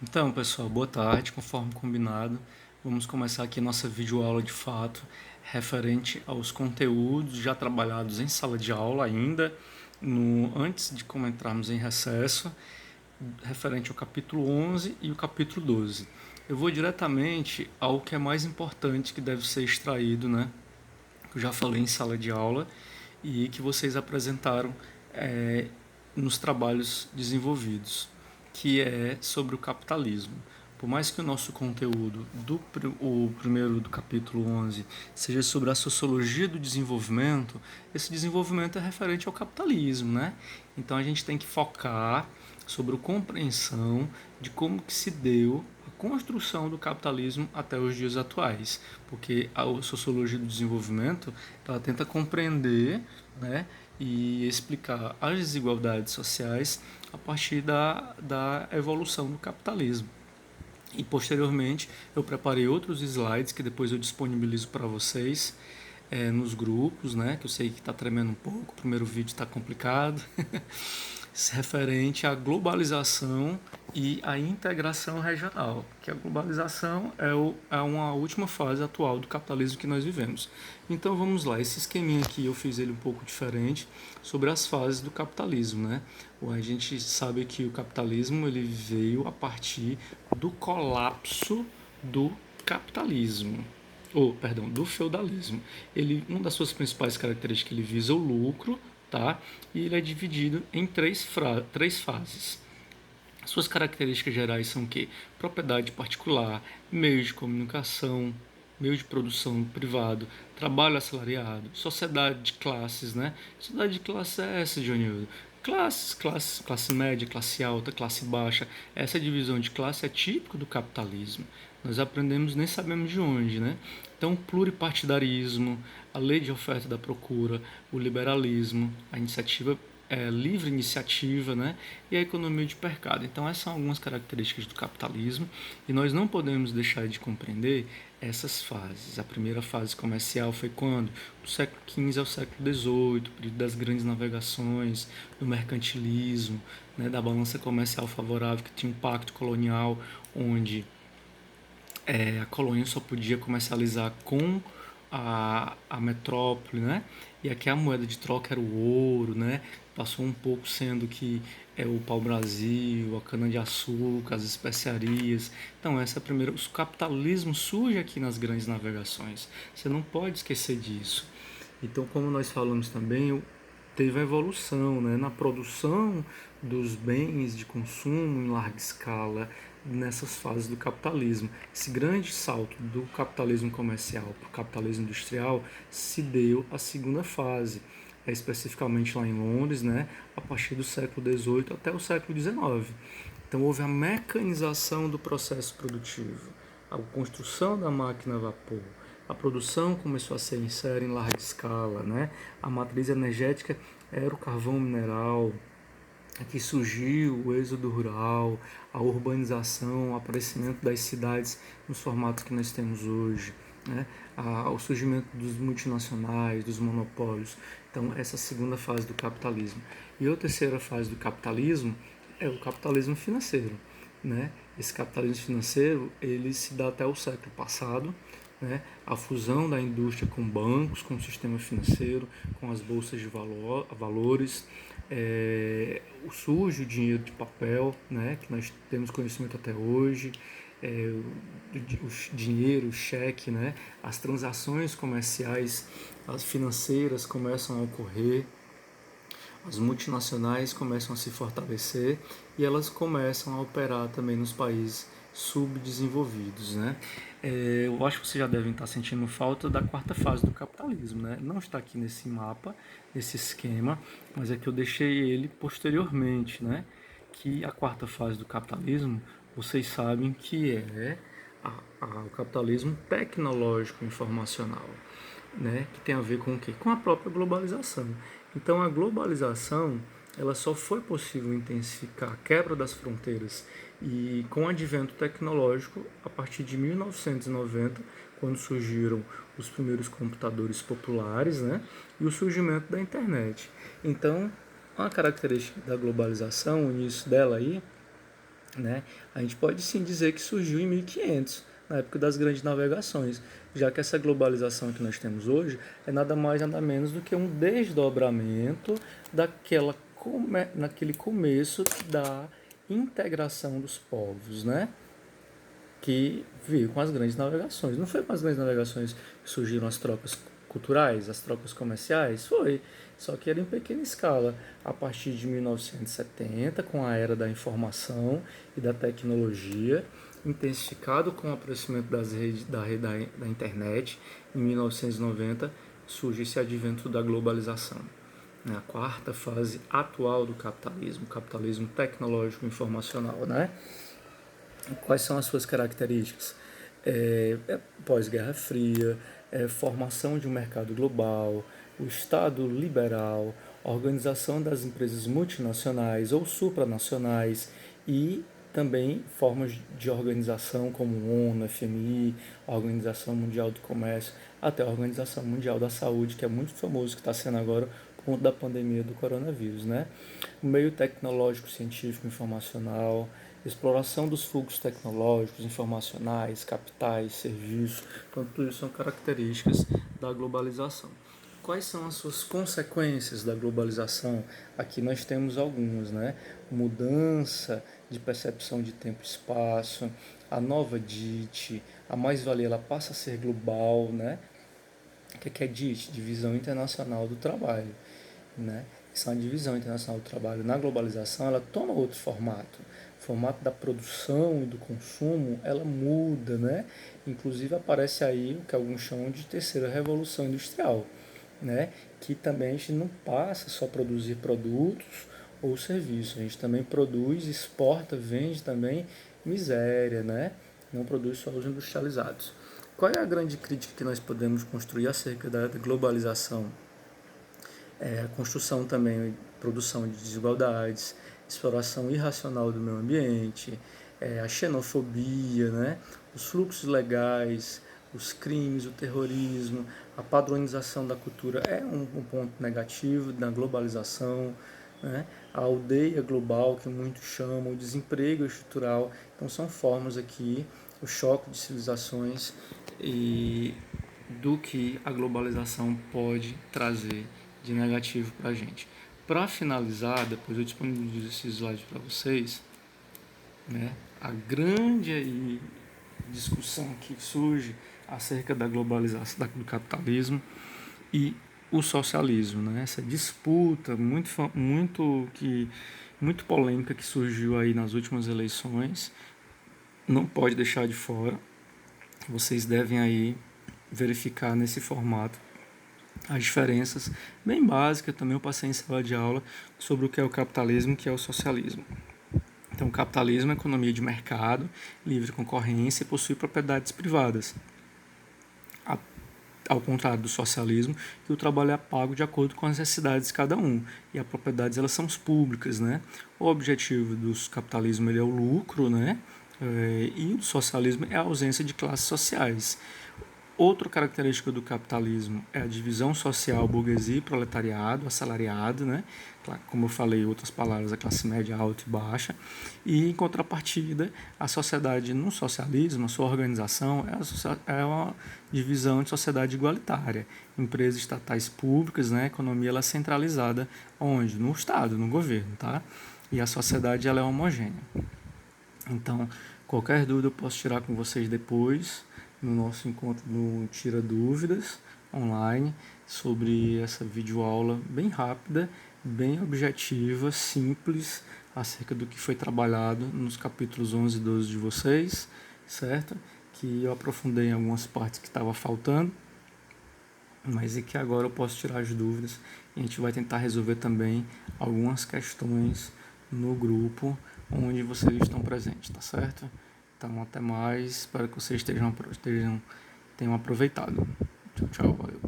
Então, pessoal, boa tarde. Conforme combinado, vamos começar aqui nossa videoaula de fato, referente aos conteúdos já trabalhados em sala de aula ainda, antes de como entrarmos em recesso, referente ao capítulo 11 e o capítulo 12. Eu vou diretamente ao que é mais importante que deve ser extraído, né? Que eu já falei em sala de aula e que vocês apresentaram nos trabalhos desenvolvidos, que é sobre o capitalismo. Por mais que o nosso conteúdo o primeiro do capítulo 11 seja sobre a sociologia do desenvolvimento, esse desenvolvimento é referente ao capitalismo, né? Então a gente tem que focar sobre a compreensão de como que se deu a construção do capitalismo até os dias atuais, porque a sociologia do desenvolvimento ela tenta compreender, né, e explicar as desigualdades sociais a partir da evolução do capitalismo. E posteriormente eu preparei outros slides que depois eu disponibilizo para vocês nos grupos, né? Que eu sei que está tremendo um pouco, o primeiro vídeo está complicado, referente à globalização e à integração regional, que a globalização é uma última fase atual do capitalismo que nós vivemos. Então vamos lá, esse esqueminha aqui eu fiz ele um pouco diferente sobre as fases do capitalismo, né? A gente sabe que o capitalismo ele veio a partir do colapso do capitalismo, do feudalismo. Uma das suas principais características, ele visa o lucro, tá? E ele é dividido em três fases. Suas características gerais são o quê? Propriedade particular, meios de comunicação, meio de produção privado, trabalho assalariado, sociedade de classes, né? Sociedade de classe é essa, Jonildo? Classe média, classe alta, classe baixa. Essa divisão de classe é típico do capitalismo. Nós aprendemos nem sabemos de onde, né? Então, o pluripartidarismo, a lei de oferta e da procura, o liberalismo, a iniciativa livre iniciativa, né? E a economia de mercado. Então, essas são algumas características do capitalismo e nós não podemos deixar de compreender essas fases. A primeira fase comercial foi quando? Do século XV ao século XVIII, período das grandes navegações, do mercantilismo, né? Da balança comercial favorável, que tinha um pacto colonial onde a colônia só podia comercializar com a metrópole, né? E aqui a moeda de troca era o ouro, né? Passou um pouco sendo que o pau-brasil, a cana-de-açúcar, as especiarias. Então, essa é a primeira. O capitalismo surge aqui nas grandes navegações. Você não pode esquecer disso. Então, como nós falamos também, teve a evolução, né, na produção dos bens de consumo em larga escala nessas fases do capitalismo. Esse grande salto do capitalismo comercial para o capitalismo industrial se deu à segunda fase, especificamente lá em Londres, né, a partir do século XVIII até o século XIX. Então houve a mecanização do processo produtivo, a construção da máquina a vapor, a produção começou a ser em série em larga escala, né? A matriz energética era o carvão mineral, aqui surgiu o êxodo rural, a urbanização, o aparecimento das cidades nos formatos que nós temos hoje, né? O surgimento dos multinacionais, dos monopólios. Então, essa é a segunda fase do capitalismo. E a terceira fase do capitalismo é o capitalismo financeiro, né? Esse capitalismo financeiro ele se dá até o século passado, né? A fusão da indústria com bancos, com o sistema financeiro, com as bolsas de valores, surge o dinheiro de papel, né? Que nós temos conhecimento até hoje, o dinheiro, o cheque, né? As transações comerciais, as financeiras começam a ocorrer, as multinacionais começam a se fortalecer e elas começam a operar também nos países subdesenvolvidos, né? Eu acho que vocês já devem estar sentindo falta da quarta fase do capitalismo, né? Não está aqui nesse mapa, nesse esquema, mas é que eu deixei ele posteriormente, né? Que a quarta fase do capitalismo, vocês sabem que é o capitalismo tecnológico informacional, né, que tem a ver com o quê? Com a própria globalização. Então a globalização ela só foi possível intensificar a quebra das fronteiras e com o advento tecnológico a partir de 1990, quando surgiram os primeiros computadores populares, né, e o surgimento da internet. Então, uma característica da globalização, o início dela aí, né? A gente pode sim dizer que surgiu em 1500, na época das grandes navegações, já que essa globalização que nós temos hoje é nada mais nada menos do que um desdobramento naquele começo da integração dos povos, né? Que veio com as grandes navegações. Não foi com as grandes navegações que surgiram as trocas culturais, as trocas comerciais? Foi, só que era em pequena escala. A partir de 1970, com a era da informação e da tecnologia, intensificado com o aparecimento da internet, em 1990 surge esse advento da globalização. A quarta fase atual do capitalismo, o capitalismo tecnológico informacional, né? Quais são as suas características? Pós-Guerra Fria, formação de um mercado global, o Estado liberal, organização das empresas multinacionais ou supranacionais e também formas de organização como ONU, FMI, a Organização Mundial do Comércio, até a Organização Mundial da Saúde, que é muito famoso, que está sendo agora por conta da pandemia do coronavírus, né? O meio tecnológico, científico, informacional, exploração dos fluxos tecnológicos, informacionais, capitais, serviços, então tudo isso são características da globalização. Quais são as suas consequências da globalização? Aqui nós temos algumas, né? Mudança de percepção de tempo e espaço, a nova DIT, a mais-valia ela passa a ser global, né? O que é DIT? Divisão Internacional do Trabalho, né? Essa divisão internacional do trabalho na globalização, ela toma outro formato. O formato da produção e do consumo, ela muda, né? Inclusive aparece aí o que alguns chamam de terceira revolução industrial, né? Que também a gente não passa só a produzir produtos ou serviços, a gente também produz, exporta, vende também miséria, né? Não produz só os industrializados. Qual é a grande crítica que nós podemos construir acerca da globalização? A construção também, produção de desigualdades, exploração irracional do meio ambiente, a xenofobia, né? Os fluxos legais, os crimes, o terrorismo, a padronização da cultura é um ponto negativo da globalização, né? A aldeia global, que muitos chamam, o desemprego estrutural. Então são formas aqui, o choque de civilizações e do que a globalização pode trazer de negativo para a gente. Para finalizar, depois eu disponibilizo esses slides para vocês, né? A grande discussão que surge acerca da globalização do capitalismo e o socialismo, né? Essa disputa muito polêmica que surgiu aí nas últimas eleições, não pode deixar de fora. Vocês devem aí verificar nesse formato as diferenças bem básicas. Também eu passei em sala de aula sobre o que é o capitalismo e o que é o socialismo. Então, o capitalismo é economia de mercado, livre concorrência e possui propriedades privadas. Ao contrário do socialismo, que o trabalho é pago de acordo com as necessidades de cada um. E as propriedades elas são públicas, né? O objetivo do capitalismo ele é o lucro, né? E o do socialismo é a ausência de classes sociais. Outra característica do capitalismo é a divisão social, burguesia e proletariado, assalariado, né? Como eu falei, outras palavras, a classe média alta e baixa. E, em contrapartida, a sociedade no socialismo, a sua organização, é uma divisão de sociedade igualitária. Empresas estatais públicas, né? A economia ela é centralizada onde? No Estado, no governo, tá? E a sociedade ela é homogênea. Então, qualquer dúvida eu posso tirar com vocês depois, no nosso encontro no Tira Dúvidas online, sobre essa videoaula bem rápida, bem objetiva, simples, acerca do que foi trabalhado nos capítulos 11 e 12 de vocês, certo? Que eu aprofundei em algumas partes que estava faltando, mas e que agora eu posso tirar as dúvidas e a gente vai tentar resolver também algumas questões no grupo onde vocês estão presentes, tá certo? Então, até mais. Espero que vocês tenham aproveitado. Tchau, tchau. Valeu.